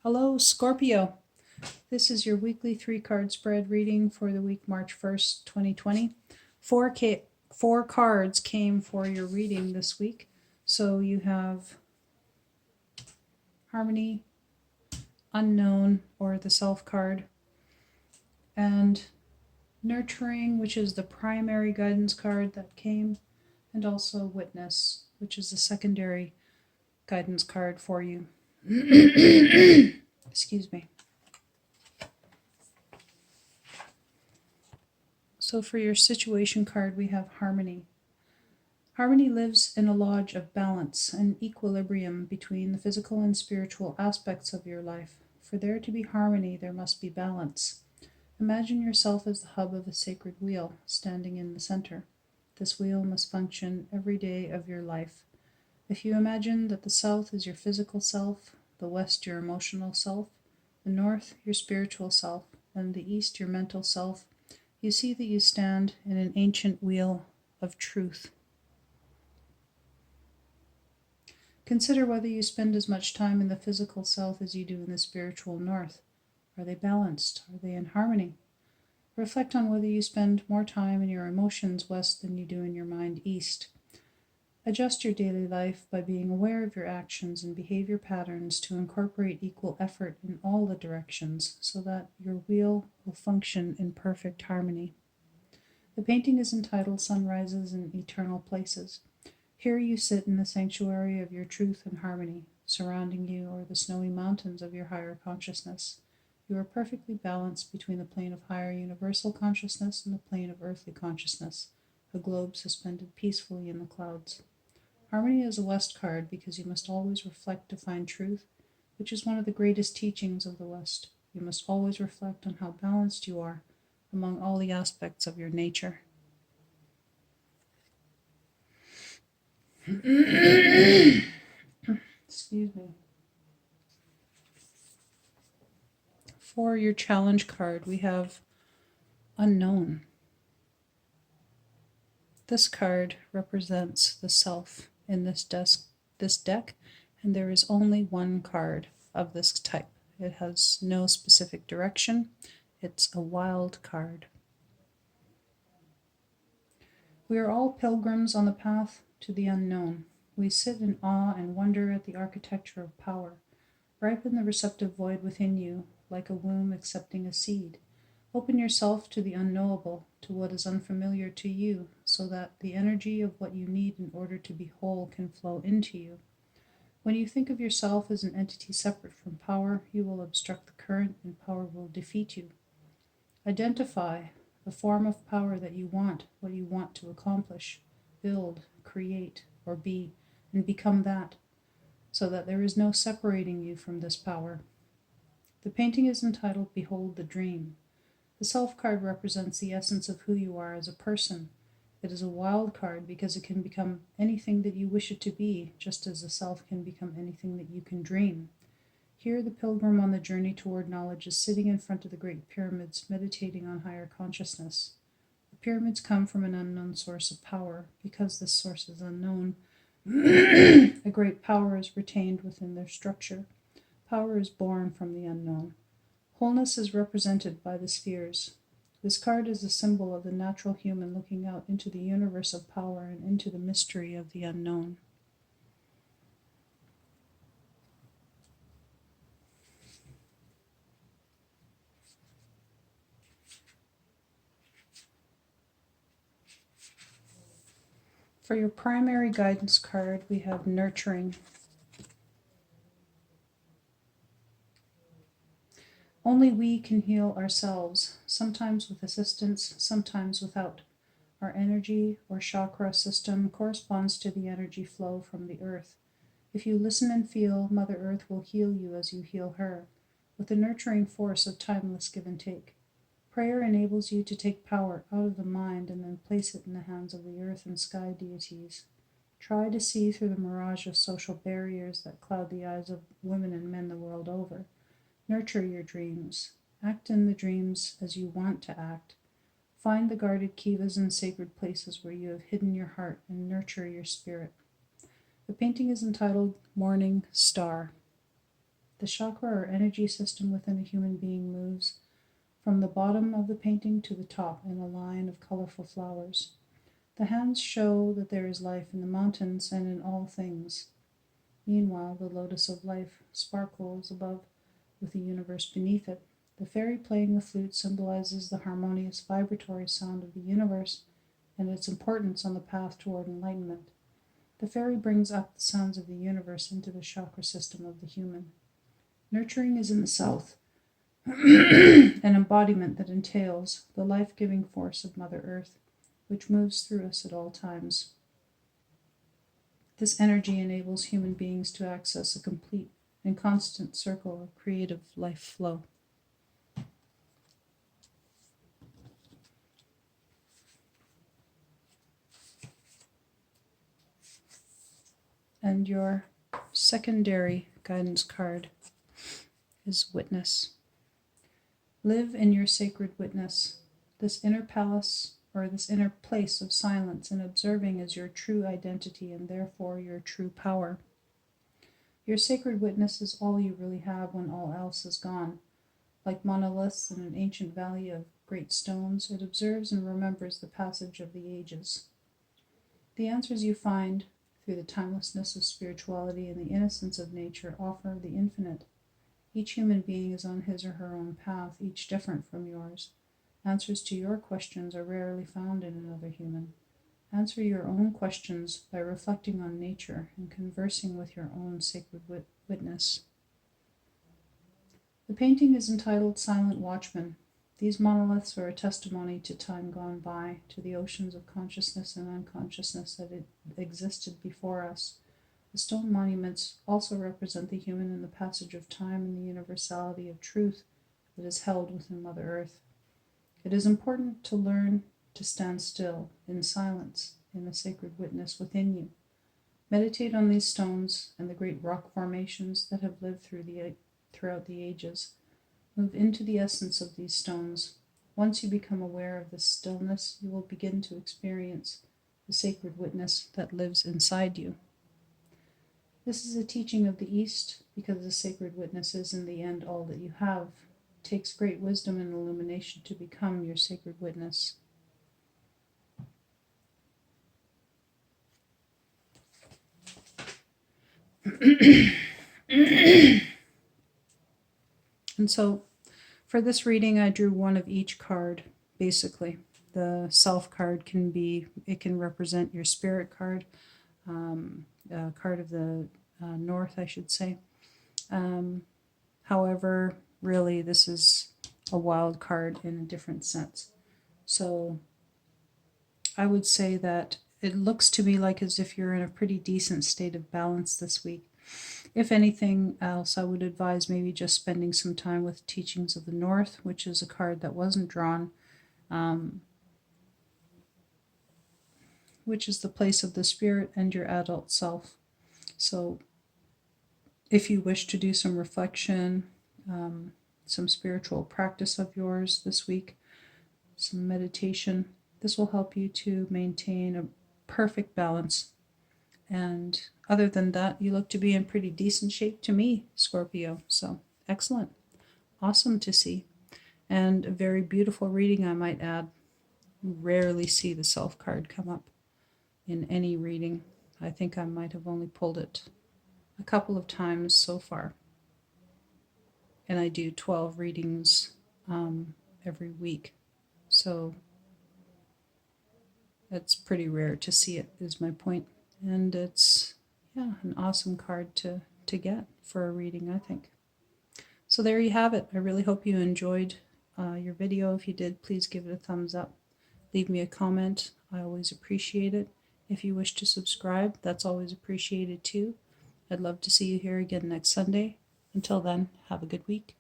Hello, Scorpio. This is your weekly 3 card spread reading for the week March 1st, 2020. Four cards came for your reading this week. So you have Harmony, Unknown, or the Self card, and Nurturing, which is the primary guidance card that came, and also Witness, which is the secondary guidance card for you. Excuse me. So for your situation card, we have Harmony. Harmony lives in a lodge of balance and equilibrium between the physical and spiritual aspects of your life. For there to be harmony, there must be balance. Imagine yourself as the hub of a sacred wheel, standing in the center. This wheel must function every day of your life. If you imagine that the south is your physical self, the west your emotional self, the north your spiritual self, and the east your mental self, you see that you stand in an ancient wheel of truth. Consider whether you spend as much time in the physical south as you do in the spiritual north. Are they balanced? Are they in harmony? Reflect on whether you spend more time in your emotions west than you do in your mind east. Adjust your daily life by being aware of your actions and behavior patterns to incorporate equal effort in all the directions so that your wheel will function in perfect harmony. The painting is entitled Sunrises in Eternal Places. Here you sit in the sanctuary of your truth and harmony. Surrounding you are the snowy mountains of your higher consciousness. You are perfectly balanced between the plane of higher universal consciousness and the plane of earthly consciousness, a globe suspended peacefully in the clouds. Harmony is a West card because you must always reflect to find truth, which is one of the greatest teachings of the West. You must always reflect on how balanced you are among all the aspects of your nature. Excuse me. For your challenge card, we have Unknown. This card represents the self in this deck, and there is only one card of this type. It has no specific direction. It's a wild card. We are all pilgrims on the path to the unknown. We sit in awe and wonder at the architecture of power. Ripen the receptive void within you, like a womb accepting a seed. Open yourself to the unknowable, to what is unfamiliar to you, so that the energy of what you need in order to be whole can flow into you. When you think of yourself as an entity separate from power, you will obstruct the current and power will defeat you. Identify the form of power that you want, what you want to accomplish, build, create, or be, and become that, so that there is no separating you from this power. The painting is entitled Behold the Dream. The Self card represents the essence of who you are as a person. It is a wild card because it can become anything that you wish it to be, just as the Self can become anything that you can dream. Here, the pilgrim on the journey toward knowledge is sitting in front of the great pyramids, meditating on higher consciousness. The pyramids come from an unknown source of power. Because this source is unknown, a great power is retained within their structure. Power is born from the unknown. Wholeness is represented by the spheres. This card is a symbol of the natural human looking out into the universe of power and into the mystery of the unknown. For your primary guidance card, we have Nurturing. Only we can heal ourselves, sometimes with assistance, sometimes without. Our energy or chakra system corresponds to the energy flow from the earth. If you listen and feel, Mother Earth will heal you as you heal her, with the nurturing force of timeless give and take. Prayer enables you to take power out of the mind and then place it in the hands of the earth and sky deities. Try to see through the mirage of social barriers that cloud the eyes of women and men the world over. Nurture your dreams. Act in the dreams as you want to act. Find the guarded kivas and sacred places where you have hidden your heart and nurture your spirit. The painting is entitled Morning Star. The chakra or energy system within a human being moves from the bottom of the painting to the top in a line of colorful flowers. The hands show that there is life in the mountains and in all things. Meanwhile, the lotus of life sparkles above with the universe beneath it. The fairy playing the flute symbolizes the harmonious vibratory sound of the universe and its importance on the path toward enlightenment. The fairy brings up the sounds of the universe into the chakra system of the human. Nurturing is in the south, an embodiment that entails the life-giving force of Mother Earth, which moves through us at all times. This energy enables human beings to access a complete and constant circle of creative life flow. And your secondary guidance card is Witness. Live in your sacred witness. This inner palace or this inner place of silence and observing is your true identity and therefore your true power. Your sacred witness is all you really have when all else is gone. Like monoliths in an ancient valley of great stones, it observes and remembers the passage of the ages. The answers you find through the timelessness of spirituality and the innocence of nature offer the infinite. Each human being is on his or her own path, each different from yours. Answers to your questions are rarely found in another human. Answer your own questions by reflecting on nature and conversing with your own sacred witness. The painting is entitled Silent Watchman. These monoliths are a testimony to time gone by, to the oceans of consciousness and unconsciousness that existed before us. The stone monuments also represent the human in the passage of time and the universality of truth that is held within Mother Earth. It is important to learn to stand still, in silence, in the sacred witness within you. Meditate on these stones and the great rock formations that have lived throughout the ages. Move into the essence of these stones. Once you become aware of this stillness, you will begin to experience the sacred witness that lives inside you. This is a teaching of the East because the sacred witness is in the end all that you have. It takes great wisdom and illumination to become your sacred witness. And so for this reading, I drew one of each card, basically. The self card can represent your spirit card, card of the north, I should say. However, really, this is a wild card in a different sense. So I would say that it looks to me like as if you're in a pretty decent state of balance this week. If anything else, I would advise maybe just spending some time with Teachings of the North, which is a card that wasn't drawn, which is the place of the spirit and your adult self. So if you wish to do some reflection, some spiritual practice of yours this week, some meditation, this will help you to maintain a perfect balance. And other than that, you look to be in pretty decent shape to me, Scorpio. So excellent. Awesome to see. And a very beautiful reading, I might add. Rarely see the self card come up in any reading. I think I might have only pulled it a couple of times so far. And I do 12 readings every week. So it's pretty rare to see it, is my point. And it's, an awesome card to get for a reading, I think. So there you have it. I really hope you enjoyed your video. If you did, please give it a thumbs up. Leave me a comment. I always appreciate it. If you wish to subscribe, that's always appreciated too. I'd love to see you here again next Sunday. Until then, have a good week.